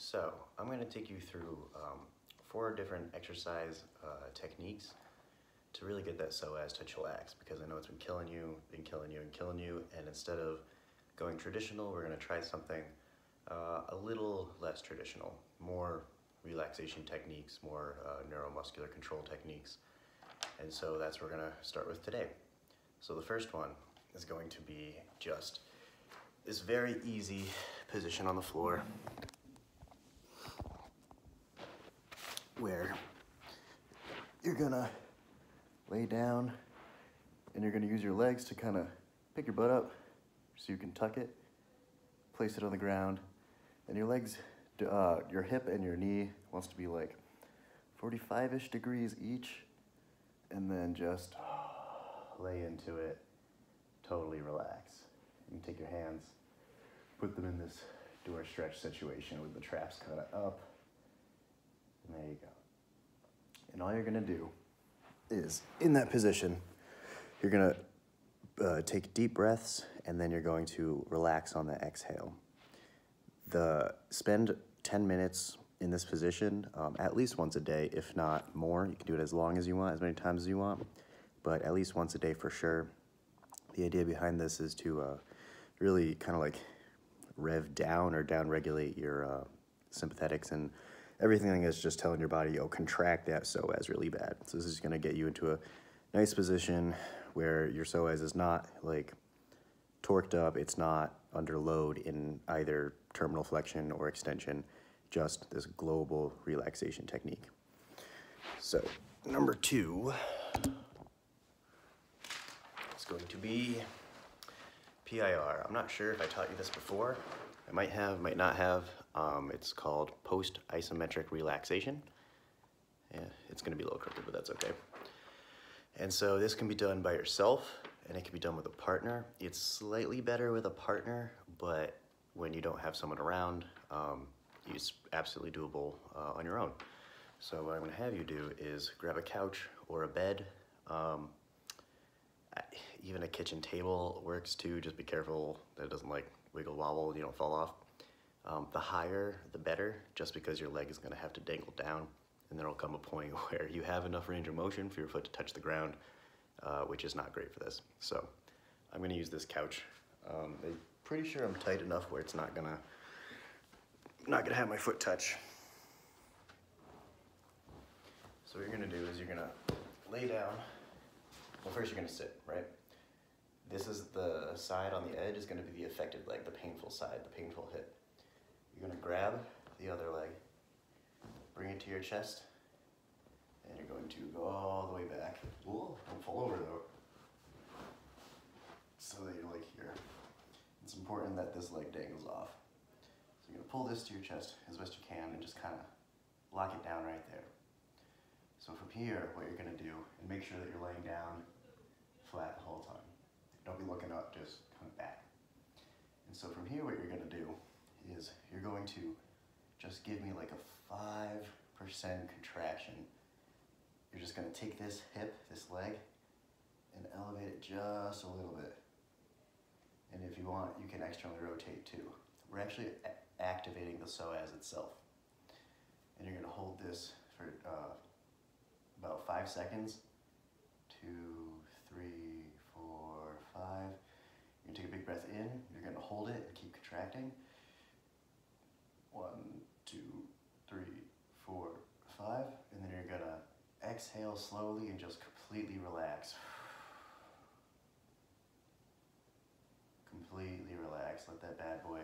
So I'm going to take you through 4 different exercise techniques to really get that psoas to chillax, because I know it's been killing you, and instead of going traditional, we're going to try something a little less traditional, more relaxation techniques, more neuromuscular control techniques. And so that's what we're going to start with today. So the first one is going to be just this very easy position on the floor where you're gonna lay down and you're gonna use your legs to kind of pick your butt up so you can tuck it, place it on the ground, and your legs, your hip and your knee wants to be like 45-ish degrees each, and then just lay into it, totally relax. You can take your hands, put them in this door stretch situation with the traps kind of up, and there you go. And all you're gonna do is, in that position, you're gonna take deep breaths, and then you're going to relax on the exhale. Spend 10 minutes in this position, at least once a day, if not more. You can do it as long as you want, as many times as you want, but at least once a day for sure. The idea behind this is to really kind of like rev down or down-regulate your sympathetics, and everything is just telling your body, oh, contract that psoas really bad. So this is gonna get you into a nice position where your psoas is not like torqued up, it's not under load in either terminal flexion or extension, just this global relaxation technique. So number 2 is going to be PIR. I'm not sure if I taught you this before. I might have, might not have. It's called post-isometric relaxation. Yeah, it's gonna be a little crooked, but that's okay. And so this can be done by yourself, and it can be done with a partner. It's slightly better with a partner, but when you don't have someone around, it's absolutely doable on your own. So what I'm gonna have you do is grab a couch or a bed. Even a kitchen table works too. Just be careful that it doesn't like wiggle wobble, you don't fall off. The higher, the better, just because your leg is gonna have to dangle down, and there'll come a point where you have enough range of motion for your foot to touch the ground, which is not great for this. So I'm gonna use this couch. I'm pretty sure I'm tight enough where it's not gonna have my foot touch. So what you're gonna do is you're gonna lay down. Well, first you're gonna sit, right? This is the side on the edge is gonna be the affected leg, the painful side, the painful hip. You're gonna grab the other leg, bring it to your chest, and you're going to go all the way back. Ooh, don't fall over though. So that you're like here. It's important that this leg dangles off. So you're gonna pull this to your chest as best you can and just kind of lock it down right there. So from here, what you're gonna do, and make sure that you're laying down flat the whole time. Don't be looking up, just kind of back. And so from here, what you're gonna do is you're going to just give me like a 5% contraction. You're just gonna take this hip, this leg, and elevate it just a little bit. And if you want, you can externally rotate too. We're actually activating the psoas itself. And you're gonna hold this for about 5 seconds. 2, 3, 4, 5. You're gonna take a big breath in. You're gonna hold it and keep contracting. 1, 2, 3, 4, 5. And then you're gonna exhale slowly and just completely relax. Completely relax. Let that bad boy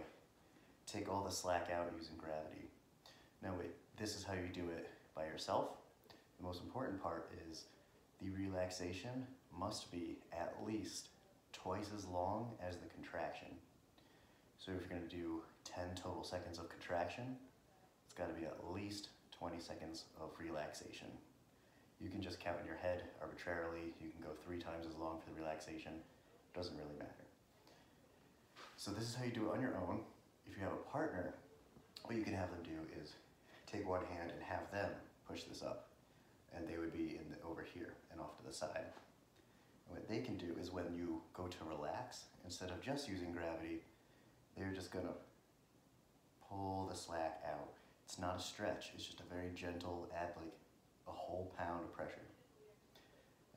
take all the slack out using gravity. Now wait, this is how you do it by yourself. The most important part is the relaxation must be at least twice as long as the contraction. So if you're gonna do 10 total seconds of contraction, it's gotta be at least 20 seconds of relaxation. You can just count in your head arbitrarily. You can go 3 times as long for the relaxation. Doesn't really matter. So this is how you do it on your own. If you have a partner, what you can have them do is take one hand and have them push this up, and they would be over here and off to the side. And what they can do is when you go to relax, instead of just using gravity, they're just gonna pull the slack out. It's not a stretch, it's just a very gentle, add like a whole pound of pressure.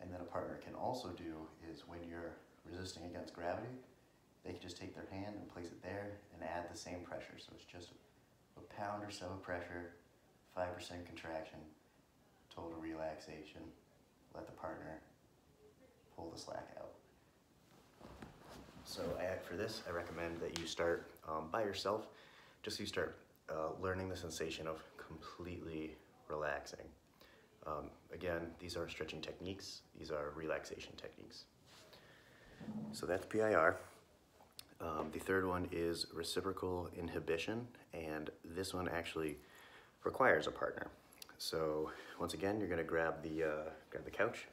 And then a partner can also do is when you're resisting against gravity, they can just take their hand and place it there and add the same pressure. So it's just a pound or so of pressure, 5% contraction, total relaxation. Let the partner pull the slack out. So for this, I recommend that you start by yourself, just so you start learning the sensation of completely relaxing. Again, these aren't stretching techniques, these are relaxation techniques. So that's PIR. The third one is Reciprocal Inhibition, and this one actually requires a partner. So once again, you're gonna grab the couch.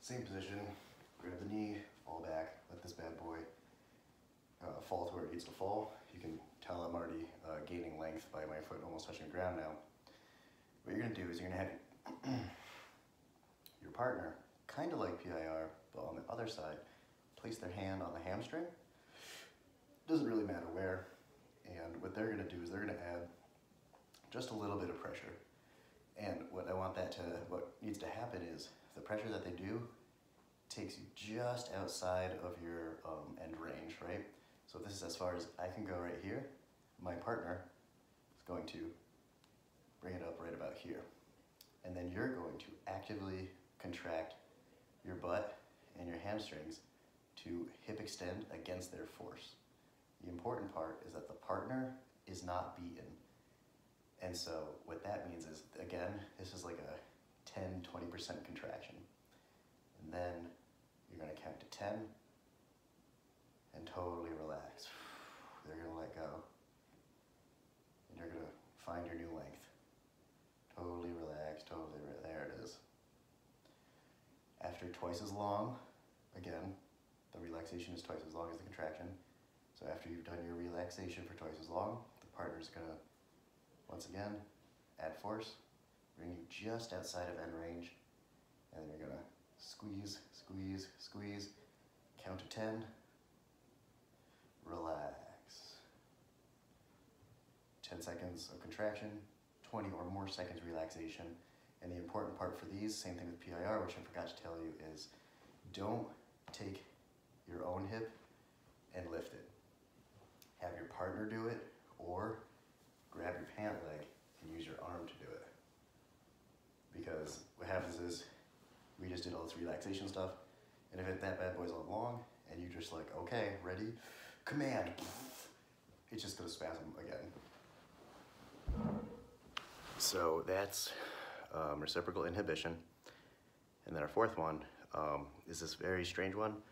Same position, grab the knee, fall back, let this bad boy fall to where it needs to fall. You can tell I'm already gaining length by my foot almost touching the ground now. What you're gonna do is you're gonna have your partner, kind of like PIR, but on the other side, place their hand on the hamstring. Doesn't really matter where. And what they're gonna do is they're gonna add just a little bit of pressure. And what needs to happen is the pressure that they do takes you just outside of your end range, right? So this is as far as I can go right here. My partner is going to bring it up right about here. And then you're going to actively contract your butt and your hamstrings to hip extend against their force. The important part is that the partner is not beaten. And so what that means is, again, this is like a 10-20% contraction. And then you're gonna count to 10 and totally relax. They're gonna let go. And you're gonna find your new length. Totally relaxed, there it is. After twice as long, again, the relaxation is twice as long as the contraction. So after you've done your relaxation for twice as long, the partner's gonna, once again, add force, bring you just outside of end range, and then you're gonna squeeze, squeeze, squeeze, count to 10, relax. 10 seconds of contraction, 20 or more seconds relaxation. And the important part for these, same thing with PIR, which I forgot to tell you, is don't take your own hip and lift it. Have your partner do it, or grab your pant leg and use your arm to do it. Because what happens is, we just did all this relaxation stuff, and if that bad boy's all long, and you just like, okay, ready, command, it's just gonna spasm again. So that's reciprocal inhibition. And then our fourth one is this very strange one,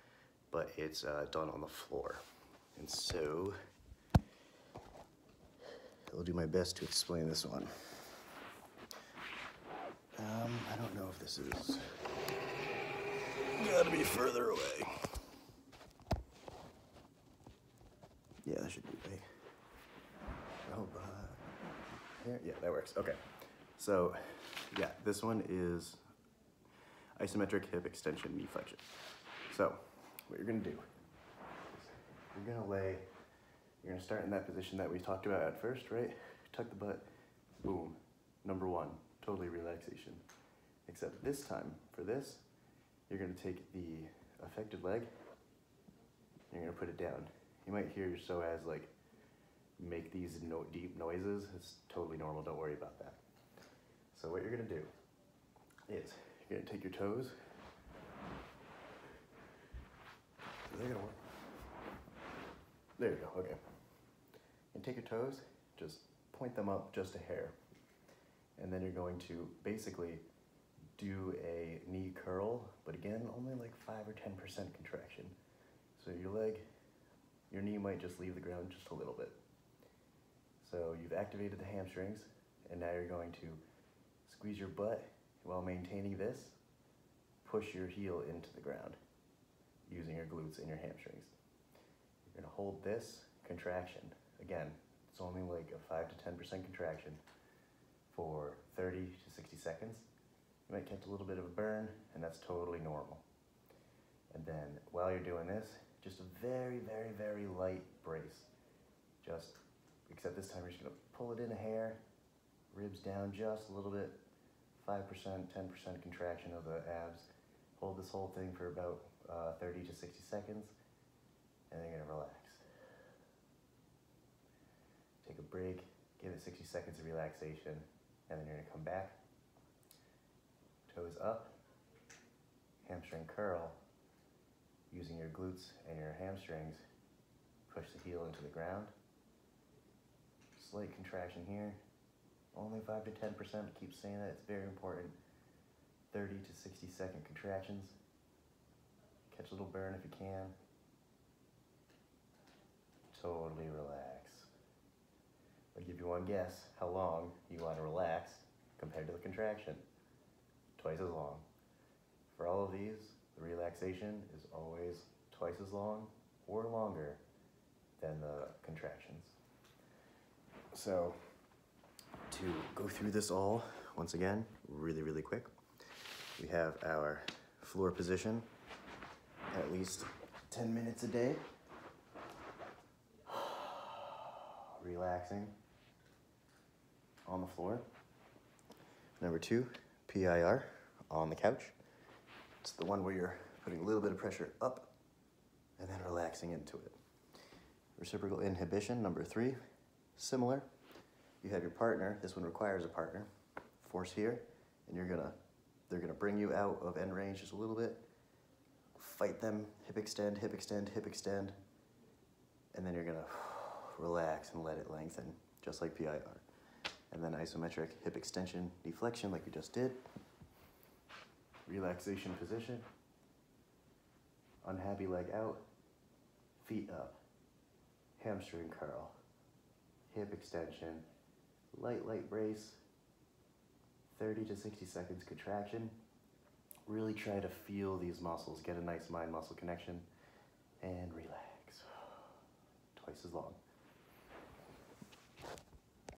but it's done on the floor. And so, I'll do my best to explain this one. I don't know if this is, gotta be further away. Yeah, that should be right. Oh, here, yeah, that works, okay. So, yeah, this one is isometric hip extension knee flexion. So, what you're gonna do, you're gonna start in that position that we talked about at first, right? Tuck the butt, boom, number one, totally relaxation. Except this time, for this, you're gonna take the affected leg, you're gonna put it down. You might hear your psoas like make these deep noises. It's totally normal, don't worry about that. So what you're gonna do is you're gonna take your toes. They're gonna work. There you go, okay. And take your toes, just point them up just a hair. And then you're going to basically do a knee curl, but again, only like 5 or 10% contraction. So your knee might just leave the ground just a little bit. So you've activated the hamstrings, and now you're going to squeeze your butt while maintaining this, push your heel into the ground using your glutes and your hamstrings. You're gonna hold this contraction. Again, it's only like a 5 to 10% contraction for 30 to 60 seconds. You might catch a little bit of a burn, and that's totally normal. And then while you're doing this, just a very, very, very light brace. Except this time you're just gonna pull it in a hair, ribs down just a little bit, 5%, 10% contraction of the abs. Hold this whole thing for about 30 to 60 seconds, and then you're gonna relax. Take a break, give it 60 seconds of relaxation, and then you're gonna come back. Toes up, hamstring curl. Using your glutes and your hamstrings, push the heel into the ground. Slight contraction here, only 5 to 10%, keep saying that, it's very important. 30 to 60-second contractions. Catch a little burn if you can. Totally relax. I'll give you one guess how long you want to relax compared to the contraction. Twice as long. For all of these, the relaxation is always twice as long or longer than the contractions. So, to go through this all, once again, really, really quick, we have our floor position, at least 10 minutes a day. Relaxing on the floor. Number 2, PIR, on the couch. It's the one where you're putting a little bit of pressure up and then relaxing into it. Reciprocal inhibition, number 3, similar. You have your partner, this one requires a partner. Force here, and they're gonna bring you out of end range just a little bit. Fight them, hip extend, hip extend, hip extend. And then you're gonna relax and let it lengthen, just like PIR. And then isometric hip extension, deflection like we just did. Relaxation position. Unhappy leg out, feet up. Hamstring curl, hip extension, light brace, 30 to 60 seconds contraction. Really try to feel these muscles, get a nice mind-muscle connection, and relax. Twice as long.